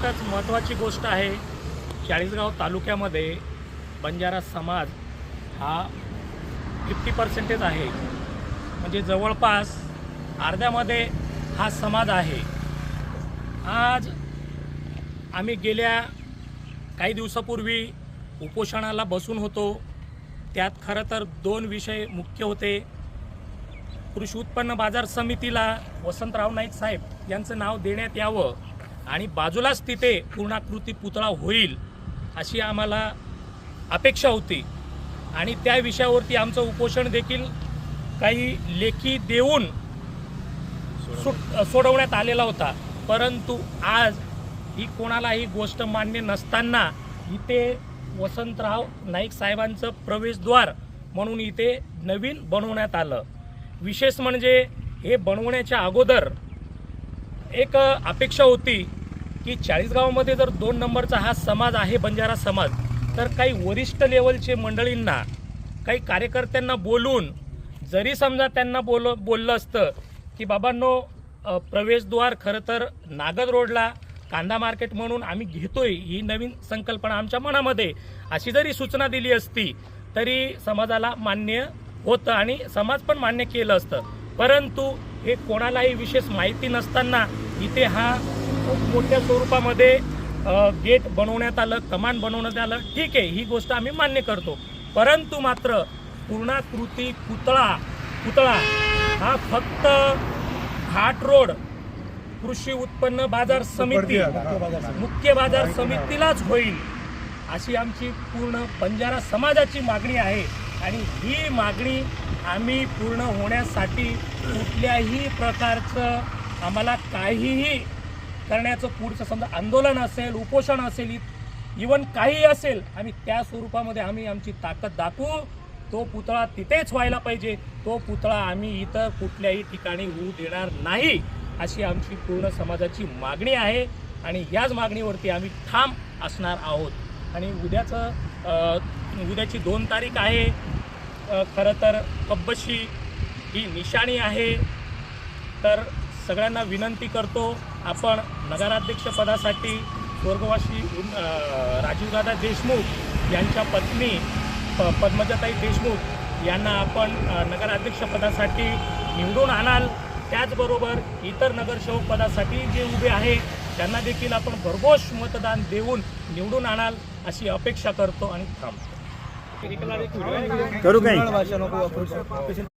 निश्चितच महत्त्वाची गोष्ट आहे। चाळीसगाव तालुक्यामध्ये बंजारा समाज हा 50% आहे, म्हणजे जवळपास अर्ध्यामध्ये हा समाज आहे। आज आम्ही गेल्या काही दिवसापूर्वी उपोषणाला बसून होतो। त्यात खरं तर 2 विषय मुख्य होते। कृषी उत्पन्न बाजार समितीला वसंतराव नाईक साहेब यांचं नाव देण्यात यावं आणि बाजूलाच तिथे पूर्णाकृती पुतळा होईल अशी आम्हाला अपेक्षा होती आणि त्या विषयावरती आमचं उपोषण देखील काही लेखी देऊन सोडवण्यात आलेला होता। परंतु आज ही कोणालाही गोष्ट मान्य नसताना इथे वसंतराव नाईक साहेबांचं प्रवेशद्वार म्हणून इथे नवीन बनवण्यात आलं। विशेष म्हणजे हे बनवण्याच्या अगोदर एक अपेक्षा होती की चाळीसगावमध्ये जर 2 नंबरचा हा समाज आहे बंजारा समाज, तर काही वरिष्ठ लेवलचे मंडळींना काही कार्यकर्त्यांना बोलून जरी समजा त्यांना बोललं असतं की बाबांनो प्रवेशद्वार खरं तर नागद रोडला कांदा मार्केट म्हणून आम्ही घेतोय, ही नवीन संकल्पना आमच्या मनामध्ये अशी जरी सूचना दिली असती तरी समाजाला मान्य होतं आणि समाज पण मान्य केलं असतं। परंतु हे कोणालाही विशेष माहिती नसताना इथे हा खूप मोठ्या स्वरूपामध्ये गेट बनवण्यात आलं, कमान बनवण्यात आलं। ठीक आहे, ही गोष्ट आम्ही मान्य करतो। परंतु मात्र पूर्णाकृती पुतळा हा फक्त घाट रोड कृषी उत्पन्न बाजार समिती मुख्य बाजार समितीलाच होईल अशी आमची पूर्ण बंजारा समाजाची मागणी आहे। आणि ही मागणी आम्ही पूर्ण होण्यासाठी कुठल्याही प्रकारचं आम्हाला काहीही करण्याचं पुढचं समजा आंदोलन असेल, उपोषण असेल, इवन काही असेल, आम्ही त्या स्वरूपामध्ये आम्ही आमची ताकद दाखवू। तो पुतळा तिथेच व्हायला पाहिजे, तो पुतळा आम्ही इतर कुठल्याही ठिकाणी होऊ देणार नाही अशी आमची पूर्ण समाजाची मागणी आहे आणि याच मागणीवरती आम्ही ठाम असणार आहोत। आणि उद्याची 2 तारीख आहे। खरं तर कब्बशी ही निशाणी आहे। तर सगळ्यांना विनंती करतो, आपण नगराध्यक्षपदासाठी स्वर्गवासी राजीवदादा देशमुख यांच्या पत्नी पद्मजाताई देशमुख यांना आपण नगराध्यक्षपदासाठी निवडून आणाल। त्याचबरोबर इतर नगरसेवक पदासाठी जे उभे आहे त्यांना देखील आपण भरघोस मतदान देऊन निवडून आणाल अशी अपेक्षा करतो आणि थांबतो। करू काही